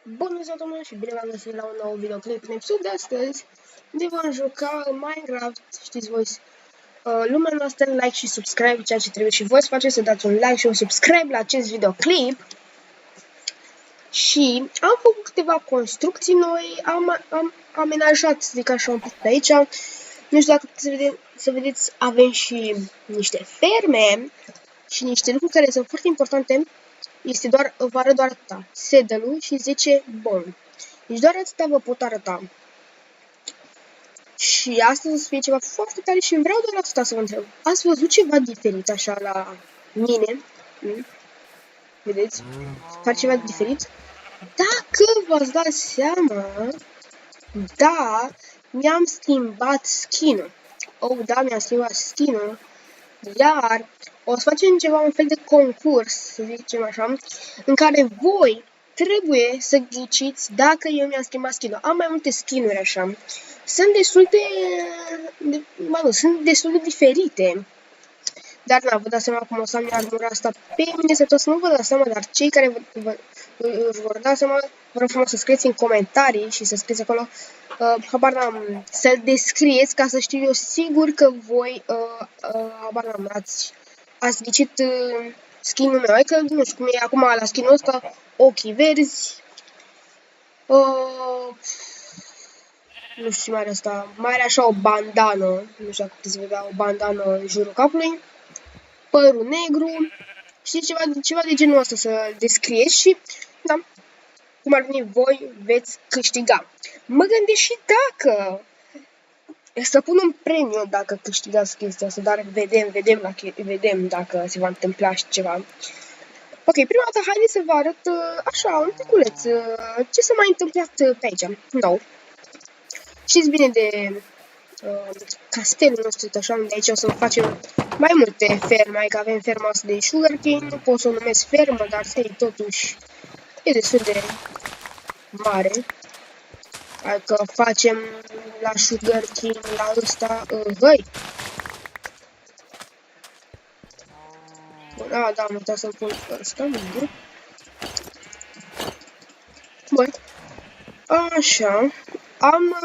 Bună ziua, domnule, și bine v-am găsit la un nou videoclip. În episodul de astăzi ne vom juca Minecraft, știți voi, lumea noastră, like și subscribe, ceea ce trebuie și voi să faceți, să dați un like și un subscribe la acest videoclip. Și am făcut câteva construcții noi, am amenajat, să zic așa, un pic pe aici. Nu știu dacă să vedeți, avem și niște ferme și niște lucruri care sunt foarte importante. Este doar, vă arăt doar atâta, saddle-ul și 10 bone. Deci doar atâta vă pot arăta. Și astăzi o să fie ceva foarte tare și vreau doar atâta să vă întreb. Ați văzut ceva diferit așa la mine? Vedeți? Fac ceva diferit? Dacă v-ați dat seama, da, mi-am schimbat skin-ul. Oh, da, mi-am schimbat skin-ul. Iar o să facem ceva, un fel de concurs, să zicem așa, în care voi trebuie să ghiciți dacă eu mi-am schimbat skin-ul. Am mai multe skin-uri așa. Sunt destul de diferite. Dar da, vă dați seama cum o să am armura asta pe mine, să nu vă dați seama, dar cei care își vor da seama, vă rog frumos să scrieți în comentarii și să scrieți acolo, habar n-am, să-l descrieți ca să știu eu sigur că voi, habar n-am, ați ghicit skin-ul meu, că nu știu cum e acum la skin-ul ăsta, ochii verzi, nu știu ce mai are asta, mai are așa o bandană, nu știu dacă puteți vedea o bandană în jurul capului, părul negru, știi, ceva de genul ăsta să descrieți și, da, cum ar veni, voi veți câștiga. Mă gândesc și dacă să pun un premiu dacă câștigați chestia asta, dar vedem dacă se va întâmpla și ceva. Ok, prima dată haideți să vă arăt așa, un piculeț, ce s-a mai întâmplat pe aici, nou. Știți bine de castelul nostru, așa, unde aici o să facem mai multe ferme, adică avem ferma asta de sugarcane, nu pot să o numesc fermă, dar totuși e destul de mare. Adică facem la sugarcane, la ăsta, hăi! Da, am uitat să-mi pun ăsta, nu? Bun, așa. Am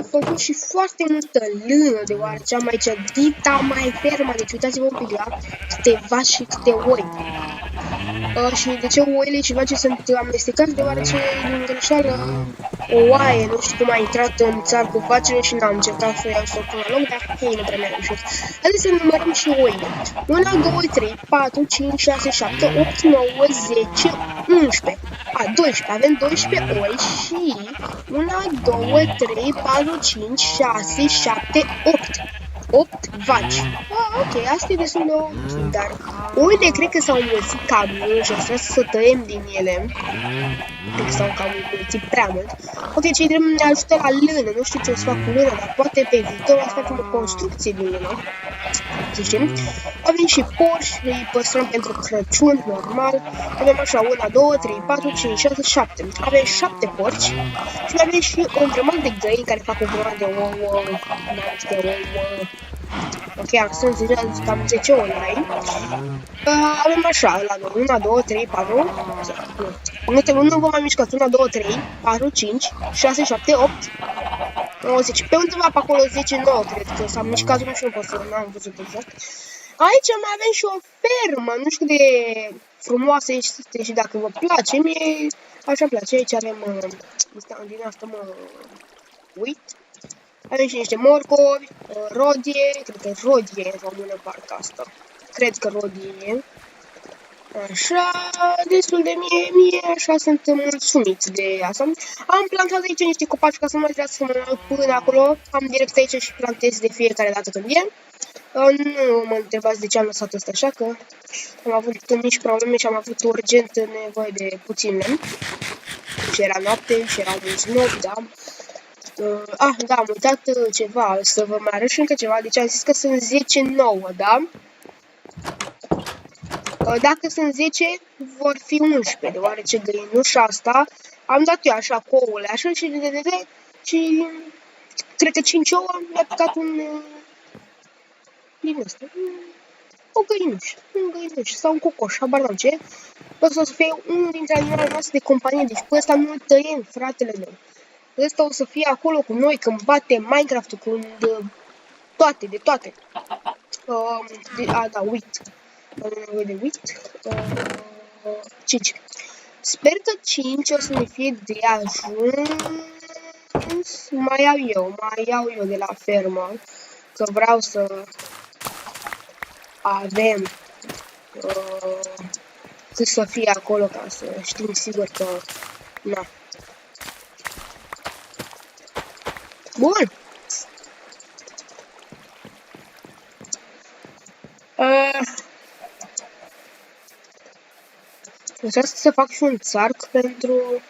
făcut și foarte multă lână, deoarece am aici dita mai ferma, deci uitați-vă un pic la câte vaci și câte oi. Și de ce oile și vaci sunt amestecați, deoarece din greșeală o oaie, nu știu cum a intrat în țară cu vacile și n-am încercat să o iau să o pun la loc, dar ei nu prea mi-a reușit. Haideți să numărăm și oile. 1, 2, 3, 4, 5, 6, 7, 8, 9, 10, 11. 12. Avem 12 oi și 1, 2, 3, 4, 5, 6, 7, 8. 8 vaci. Ok, asta e destul de ok, dar oile cred că s-au înmulțit cam mult și o să tăiem din ele. Cred că s-au cam înmulțit prea mult. Ok, cei drept ne ajută la lână, nu știu ce o să fac cu lână, dar poate pe viitor o să facem o construcție din lână. Zicem. Avem și porci, îi păstrăm pentru Crăciun, normal. Avem așa 1, 2, 3, 4, 5, 6, 7. Avem 7 porci și avem și o grămadă de găini care fac o grămadă de ouă. Ok, am strâns deja cam 10 ouă aici. Avem așa, la 1, 2, 3, 4. Nu vă mai mișcați. 1, 2, 3, 4, 5, 6, 7, 8. 10. Pe undeva pe acolo 10, 9, cred că s-a mișcat unul și nu pot să n-am văzut exact. Aici mai avem și o fermă, nu știu de frumoasă este și dacă vă place, mie așa place. Aici avem, din asta mă uit. Avem și niște morcovi, rodie, cred că rodie e română parcă asta. Cred că rodie e. Așa, destul de mie așa sunt mulțumit de asta. Am plantat aici niște copaci ca să nu mai trebuie să mă duc până acolo. Am direct aici și plantez de fiecare dată când e. Nu mă întrebați de ce am lăsat asta așa, că am avut mici probleme și am avut urgent nevoie de puțin lemn. Și era noapte și erau mulți nopi, da. Da, am uitat ceva, să vă mai arăt și încă ceva. Deci am zis că sunt 10-9, da? Dacă sunt 10, vor fi 11, deoarece găinușa asta am dat eu așa cu ouăle, așa și cred că 5 ouă mi-a picat un din ăsta. o găinușă, un găinuș sau un cocoș, habar n-am ce. Ăsta o să fie unul dintre animalele noastre de companie, deci pe ăsta nu-l tăiem, fratele meu. Ăsta o să fie acolo cu noi când bate Minecraft-ul, când toate, de toate. Da, uit. Am nevoie de uit. 5. Sper că 5 o să ne fie de ajuns. Mai iau eu de la fermă. Că vreau să avem cât să fie acolo ca să știm sigur că na. Bun. Vreau să fac și un țarc pentru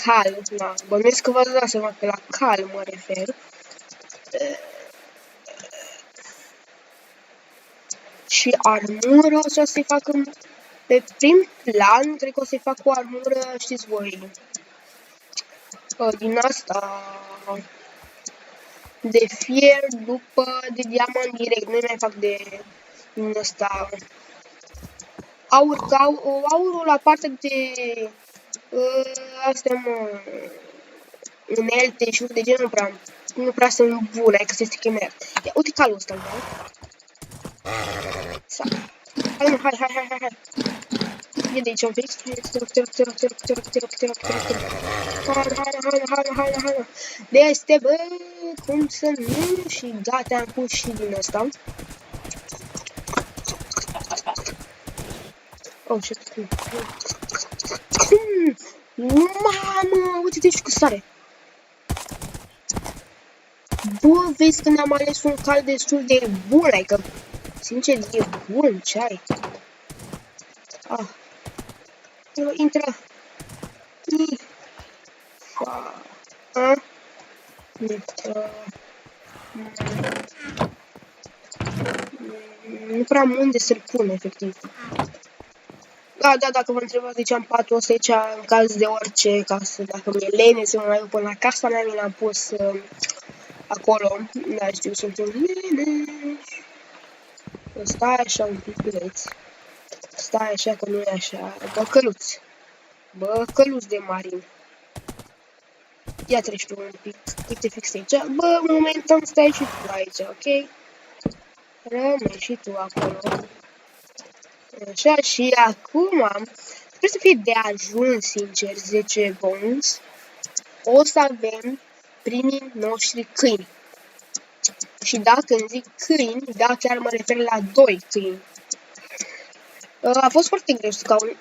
cal. Da, bănuiesc că v-ați dat seama că la cal mă refer. Și armură o să-i fac pe prim plan, cred că o să-i fac o armură, știți voi, din asta de fier după de diamant direct, nu mai fac de din asta aur, că aurul la parte de astea unelte și de genul nu prea sunt bune, că se strică mereu. Ia, uite calul ăsta, da? Hai. E de aici un pic. Hai. De este, bă, cum să nu, și gata, am pus și din asta. Oh, shit. Mamă, uite-te și cu sare. Bă, vezi că ne-am ales un cal destul de bun, adică, sincer, e bun, ce ai? Intră. Nu prea am unde să-l pun, efectiv. Da, dacă vă întrebați de ce am patul ăsta aici, în caz de orice, ca să, dacă mi-e lene să mă mai duc până la casa mea, mi l-am pus acolo. Da, știu, sunt un leneș. Stai așa un piculeț. Stai așa că nu e așa. Băcăluț de marin. Ia treci tu un pic. Uite fix aici. Bă, momentan stai și tu aici, ok? Rămâi și tu acolo. Așa, și acum sper să fie de ajuns, sincer, 10 bones. O să avem primii noștri câini. Și dacă îmi zic câini, da, chiar mă refer la 2 câini. A fost foarte greu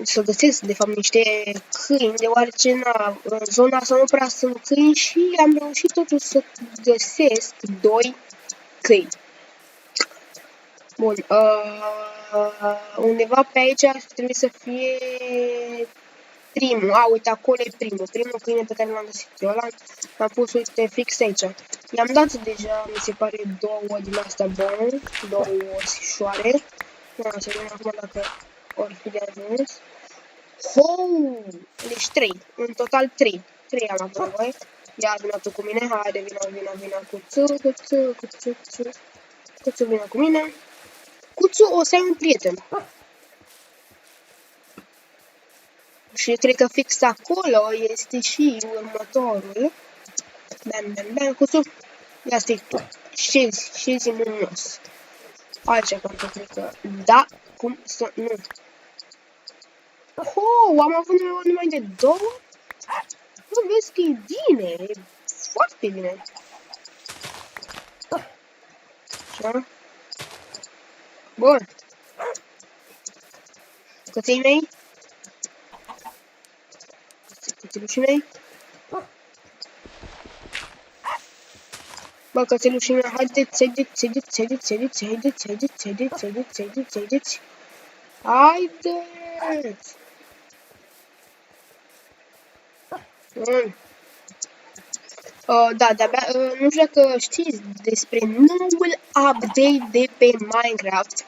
să găsesc, de fapt, niște câini, deoarece în zona asta nu prea sunt câini și am reușit totuși să găsesc 2 câini. Bun, undeva pe aici trebuie să fie primul. Uite, acolo e primul câine pe care l-am găsit eu. L-am pus, uite, fix aici. I-am dat deja, mi se pare, 2 din astea bune, 2 osișoare. Să vedem acum dacă ori fi de ajuns. Deci 3, în total 3 am avut nevoie. Ia, vină tu cu mine, haide, vină, Cuțu, vină cu mine. Cuțu, o să ai un prieten. Și cred că fix acolo este și următorul. Bam, Cuțu. Ia stai tu. Șezi mânos. Altceva, cred că da, cum să nu. Am avut numai de 2? Nu vezi că e bine, e foarte bine. Așa. Bun. Căței mei? Cățelușii mei? Bă, cățelușii mei, haideți. Haideți! Bun. Da, de-abia, nu știu dacă știți despre noul update de pe Minecraft.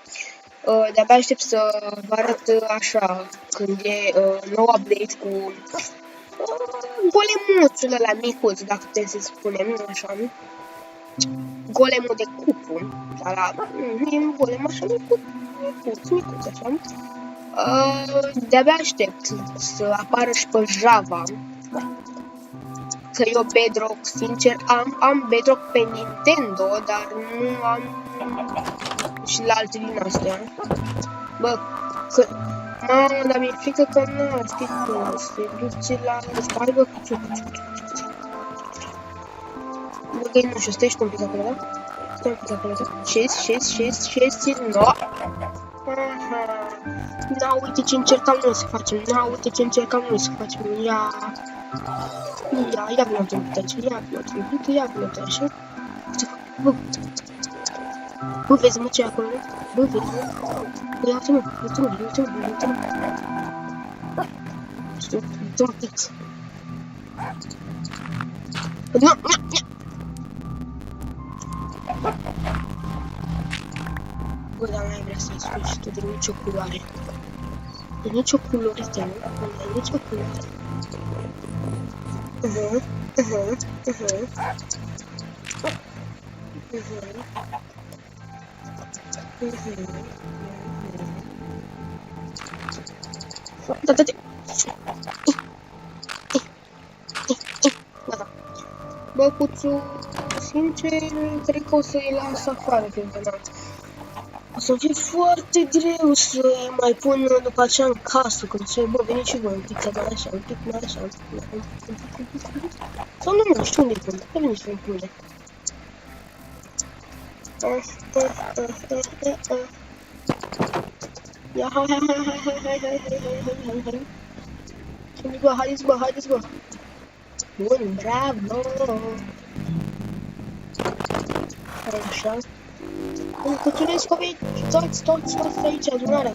De-abia aștept să vă arăt așa când e nou update cu golemuțul ăla micuț, dacă putem să spunem, nu așa, nu? Golemul de cupu, dar nu e un golem așa micuț, micuț, așa. De-abia aștept să apară și pe Java. Că eu Bedrock, sincer, am Bedrock pe Nintendo, dar nu am și la alte din astea. Bă, că... Mamă, dar mi-e frică că nu, știi cum, se duce la... Hai, bă, bă, că nu știu, stai și tu un pic acolo, da? Stai un pic acolo, da? Șezi, no! Aha! Na, uite ce încercam noi să facem, Ia vină un pic aici, ia vină așa. Bă, vezi mă ce e acolo? Bă, vezi mă? Bă, ia-te mă. Știu, uite un pic. Bă, dar n-ai vrea să-i spui și tu de nicio culoare. De nicio culorită, nu? Nu ai nicio culoare. Da. Gata. Bă, Cuțu, sincer, cred că o să-i las afară, fiindcă n-am. O să fie foarte greu să mai pun după aceea în casă, când se bă, veniți și voi un pic mai așa, un pic. Sau nu știu unde-i pun, că veniți și voi unde. Ia, hai. Haideți, bă. Bun, bravo. Așa. Cuțulesc copii, toți aici, adunare.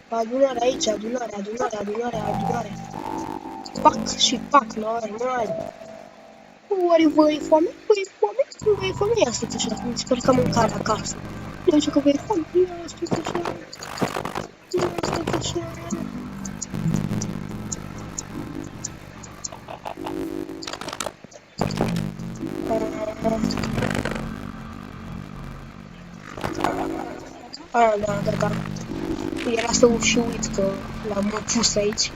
Adunare aici, adunare. Pac și pac, normal. Oare vă e foame? Ia stați așa, mi se pare că am mâncare acasă. Ia știu că vă e foame, ia stați așa. Da. Era să și uit că l-am pus aici.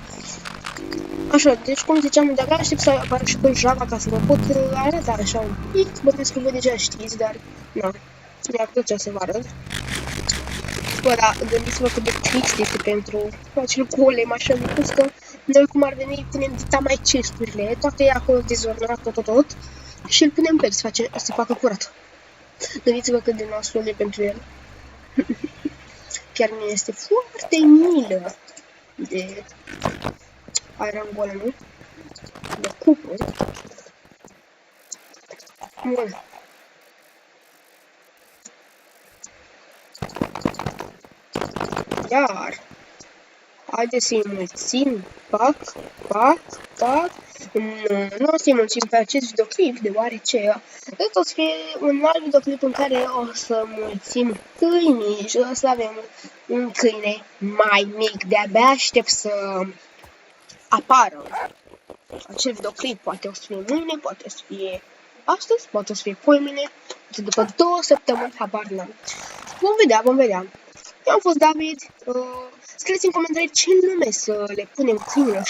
Așa, deci cum ziceam, de-abia aștept să apară și pe Java ca să vă pot arăta așa un pic. Bănuiesc că voi deja știți, dar na, mi-ar plăcea să vă arăt. Bă, da, gândiți-vă cât de trist este pentru acel golem așa micuț, că noi cum ar veni punem dita mai chesturile, toate e acolo dezordonat tot și îl punem pe el să facă curat. Gândiți-vă cât de nasul e pentru el. Chiar mi este foarte milă de Iron Golem, de cupă. Bun. Iar haideți să-i mulțim, pac. Nu o să-i mulțim pe acest videoclip, deoarece o să fie un alt videoclip în care o să mulțim câinii și o să avem un câine mai mic. De-abia aștept să apară acel videoclip. Poate o să fie mâine, poate o să fie astăzi, poate o să fie poimine, poate după 2 săptămâni, habar n-am. Vom vedea. Eu am fost David. Scrieți în comentarii ce nume să le punem câinilor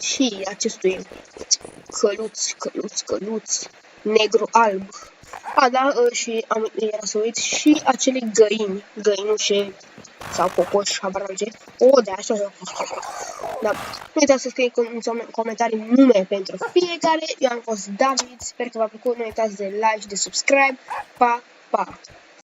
și acestui căluț, negru-alb. Da, și era să uit și acele găinușe sau cocoși, habar n-am ce. De așa. Da, nu uitați să scrieți în comentarii nume pentru fiecare. Eu am fost David, sper că v-a plăcut, nu uitați de like și de subscribe. Pa!